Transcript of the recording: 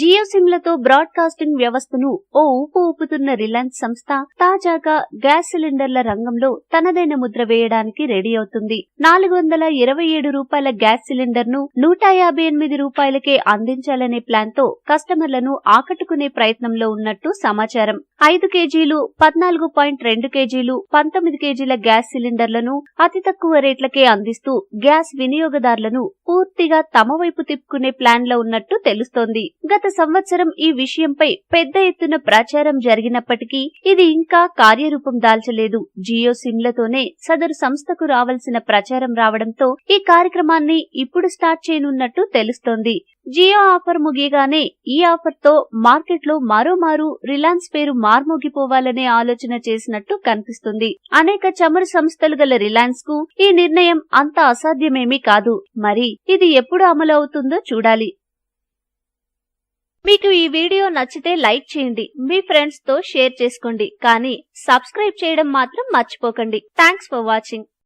Jio సిమ్లతో broadcasting వ్యవస్థను ఓ ఊపు ఊపుతున్న Reliance సంస్థ తాజాగా గ్యాస్ సిలిండర్ల రంగంలో తనదైన ముద్ర వేయడానికి రెడీ అవుతుంది. 427 రూపాయల గ్యాస్ సిలిండర్ ను 158 రూపాయలకే అందించాలనే ప్లాన్ తో కస్టమర్లను ఆకట్టుకునే ప్రయత్నంలో ఉన్నట్టు సమాచారం. 5 కేజీలు, 14.2 కేజీలు, 19 కేజీల గ్యాస్ సిలిండర్లను అతి తక్కువ రేట్లకే అందిస్తూ గ్యాస్ వినియోగదారులను పూర్తిగా తమ వైపు తిప్పుకునే ప్లాన్ లో ఉన్నట్టు తెలుస్తోంది. గత సంవత్సరం ఈ విషయంపై పెద్ద ఎత్తున ప్రచారం జరిగినప్పటికీ ఇది ఇంకా కార్యరూపం దాల్చలేదు. జియో సిమ్లతోనే సదరు సంస్థకు రావాల్సిన ప్రచారం రావడంతో ఈ కార్యక్రమాన్ని ఇప్పుడు స్టార్ట్ చేయనున్నట్టు తెలుస్తోంది. జియో ఆఫర్ ముగియగానే ఈ ఆఫర్ తో మార్కెట్లో మరోమారు రిలయన్స్ పేరు మార్మోగిపోవాలనే ఆలోచన చేసినట్టు కనిపిస్తుంది. అనేక చమురు సంస్థలు గల రిలయన్స్ కు ఈ నిర్ణయం అంత అసాధ్యమేమీ కాదు. మరి ఇది ఎప్పుడు అమలు అవుతుందో చూడాలి. మీకు ఈ వీడియో నచ్చితే లైక్ చేయండి, మీ ఫ్రెండ్స్ తో షేర్ చేసుకోండి, కానీ సబ్స్క్రైబ్ చేయడం మాత్రం మర్చిపోకండి. Thanks for watching.